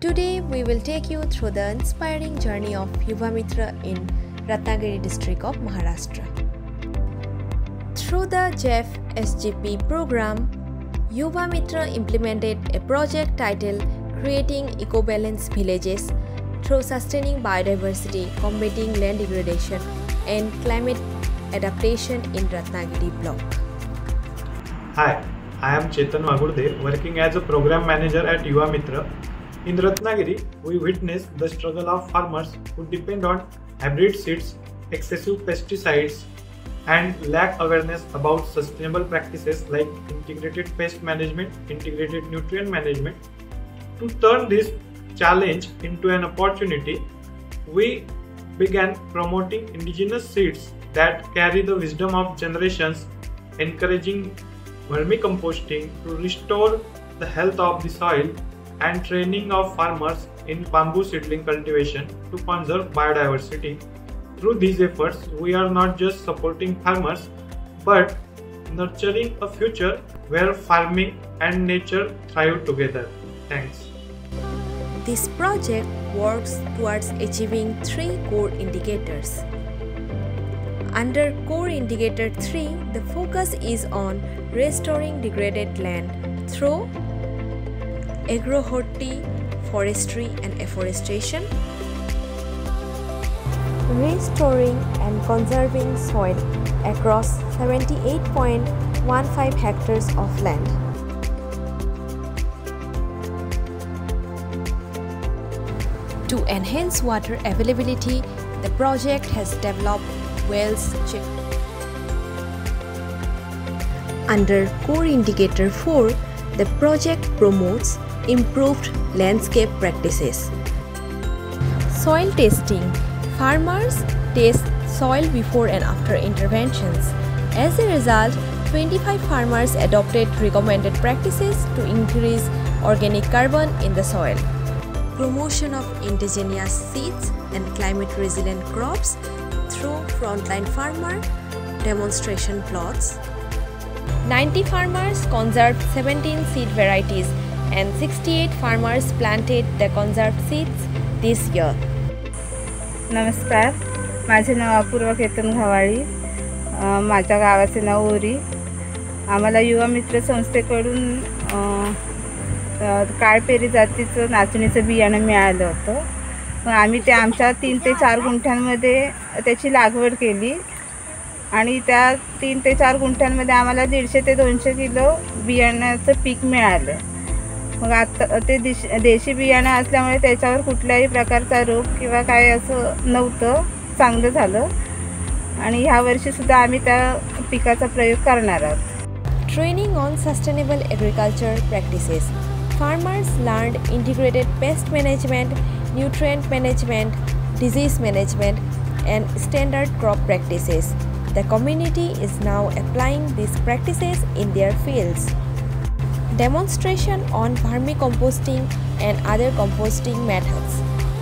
Today we will take you through the inspiring journey of Yuva Mitra in Ratnagiri district of Maharashtra. Through the JEF SGP program, Yuva Mitra implemented a project titled Creating Eco-Balanced Villages through sustaining biodiversity, combating land degradation and climate adaptation in Ratnagiri block. Hi, I am Chetan Magurde, working as a program manager at Yuva Mitra. In Ratnagiri, we witness the struggle of farmers who depend on hybrid seeds, excessive pesticides, and lack awareness about sustainable practices like integrated pest management, integrated nutrient management. To turn this challenge into an opportunity, we began promoting indigenous seeds that carry the wisdom of generations, encouraging vermicomposting to restore the health of the soil, and training of farmers in bamboo seedling cultivation to conserve biodiversity. Through these efforts, we are not just supporting farmers but nurturing a future where farming and nature thrive together. Thanks. This project works towards achieving 3 core indicators. Under core indicator 3, the focus is on restoring degraded land through agroforestry and afforestation, restoring and conserving soil across 78.15 hectares of land, to enhance water availability. The project has developed wells check. Under core indicator 4, the project promotes improved landscape practices. Soil testing. Farmers test soil before and after interventions. As a result, 25 farmers adopted recommended practices to increase organic carbon in the soil. Promotion of indigenous seeds and climate resilient crops through frontline farmer demonstration plots. 90 farmers conserved 17 seed varieties and 68 farmers planted the conserved seeds this year. नमस्कार, माझे नाव अपूर्वा केतन घवाळी, माझ्या गावाचे नाव ओरी. आम्हाला युवा मित्र संस्थेकडून काळपेरी जातीचं नाचणीचं बियाणं मिळालं होतं. पण आम्ही ते आमच्या 3 ते 4 गुंठ्यांमध्ये त्याची लागवड केली आणि त्या 3 ते 4 गुंठ्यांमध्ये आम्हाला 150 ते 200 किलो बियाण्याचं पीक मिळालं. मग आता ते देशी बियाणं असल्यामुळे त्याच्यावर कुठल्याही प्रकारचा रोग किंवा काय असं नव्हतं, चांगलं झालं आणि ह्या वर्षीसुद्धा आम्ही त्या पिकाचा प्रयोग करणार आहोत. Training on sustainable agriculture practices. Farmers learned integrated pest management, nutrient management, disease management, and standard crop practices. The community is now applying these practices in their fields. Demonstration on vermicomposting and other composting methods.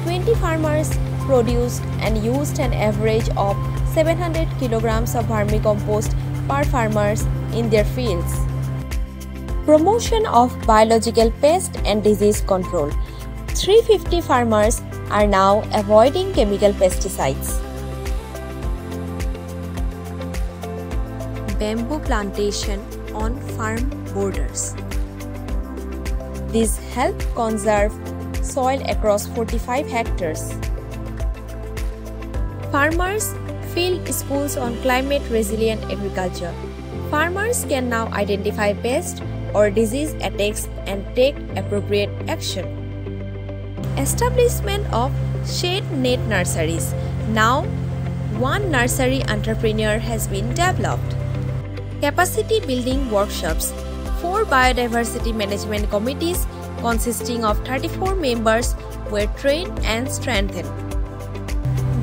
20 farmers produced and used an average of 700 kilograms of vermicompost per farmers in their fields. Promotion of biological pest and disease control. 350 farmers are now avoiding chemical pesticides. Bamboo plantation on farm borders. These help conserve soil across 45 hectares. Farmers field schools on climate resilient agriculture. Farmers can now identify pests or disease attacks and take appropriate action. Establishment of shade net nurseries. Now, one nursery entrepreneur has been developed. Capacity building workshops. 4 biodiversity management committees consisting of 34 members were trained and strengthened.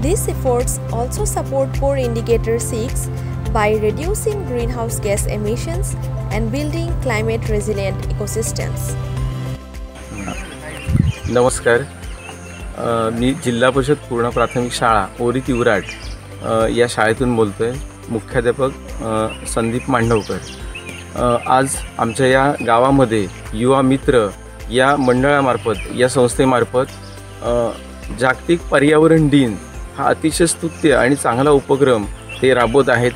These efforts also support core indicator 6 by reducing greenhouse gas emissions and building climate resilient ecosystems. नमस्कार, मी जिल्हा परिषद पूर्ण प्राथमिक शाळा ओरी तिवराट या शाळेतून बोलतोय. मुख्याध्यापक संदीप मांडवकर. आज आमच्या या गावामध्ये युवा मित्र या मंडळामार्फत, या संस्थेमार्फत जागतिक पर्यावरण दिन हा अतिशय स्तुत्य आणि चांगला उपक्रम ते राबवत आहेत.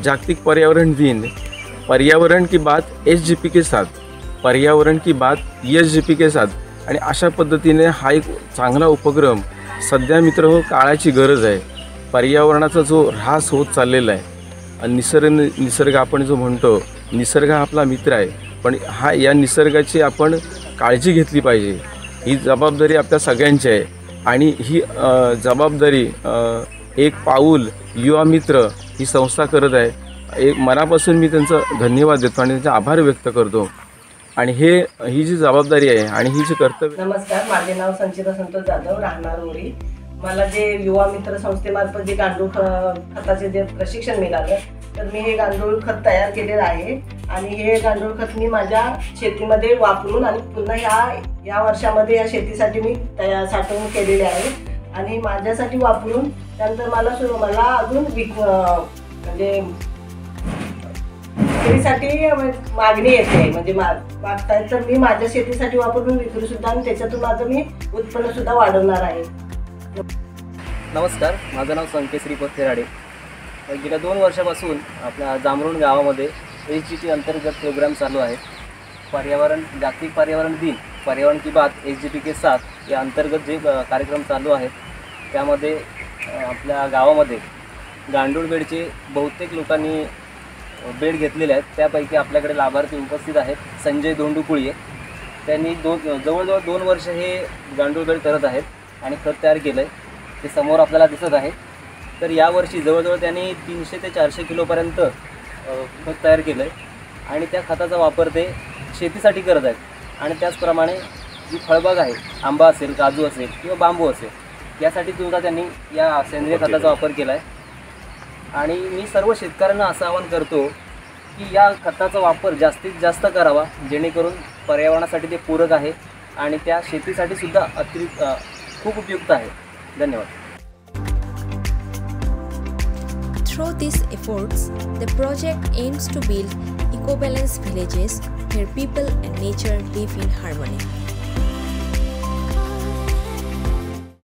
जागतिक पर्यावरण दिन, पर्यावरण की बात SGP के साथ, पर्यावरण की बात SGP के साथ, आणि अशा पद्धतीने हा एक चांगला उपक्रम सध्या मित्र काळाची गरज आहे. पर्यावरणाचा जो ऱ्हास होत चाललेला आहे, निसर्ग आपण जो म्हणतो, निसर्ग हा आपला मित्र आहे, पण या निसर्गाची आपण काळजी घेतली पाहिजे. ही जबाबदारी आपल्या सगळ्यांची आहे आणि ही जबाबदारी एक पाऊल युवा मित्र ही संस्था करत आहे. एक मनापासून मी त्यांचं धन्यवाद देतो आणि त्यांचा आभार व्यक्त करतो. आणि ही जी जबाबदारी आहे आणि ही जी कर्तव्य. नमस्कार, माझे नाव संचिता संतोष जाधव, राहणार ओरी. मला जे युवा मित्र संस्थेमार्फत जे गांडूळ खताचे जे प्रशिक्षण मिळालं, तर मी हे गांडूळ खत तयार केलेलं आहे आणि हे गांडूळ खत मी माझ्या शेतीमध्ये वापरून आणि पुन्हा या वर्षामध्ये या शेतीसाठी मी साठवणूक केलेली आहे. आणि माझ्यासाठी वापरून त्यानंतर मला अजून म्हणजे विक्रीसाठी मागणी येते, म्हणजे मागताय, तर मी माझ्या शेतीसाठी वापरून विक्री सुद्धा आणि त्याच्यातून माझं मी उत्पन्न सुद्धा वाढवणार आहे. नमस्कार, माझं नाव संकेश्री पथेराडे. गेल्या 2 वर्षापासून आपल्या जामरोण गावामध्ये SGP अंतर्गत प्रोग्राम चालू आहे. जागतिक पर्यावरण दिन, पर्यावरण की बात SGP के साथ या अंतर्गत जे कार्यक्रम चालू आहेत, त्यामध्ये आपल्या गावामध्ये गांडूळ बेडचे बहुतेक लोकांनी बेड घेतलेले आहेत. त्यापैकी आपल्याकडे लाभार्थी उपस्थित आहेत संजय धोंडुकुळी. त्यांनी जवळजवळ 2 वर्ष हे गांडूळ बेड करत आहेत आणि खत तयार केलं आहे, ते समोर आपल्याला दिसत आहे. तर यावर्षी जवळजवळ त्यांनी 300 ते 400 किलोपर्यंत खत तयार केलं आहे आणि त्या खताचा वापर ते शेतीसाठी करत आहेत. आणि त्याचप्रमाणे जी फळबाग आहे, आंबा असेल, काजू असेल किंवा बांबू असेल, यासाठी सुद्धा त्यांनी या सेंद्रिय खताचा वापर केला आहे. आणि मी सर्व शेतकऱ्यांना असं आवाहन करतो की या खताचा वापर जास्तीत जास्त करावा, जेणेकरून पर्यावरणासाठी ते पूरक आहे आणि त्या शेतीसाठी सुद्धा खूप उपयुक्त आहे. धन्यवाद. Through these efforts, the project aims to build eco-balanced villages where people and nature live in harmony.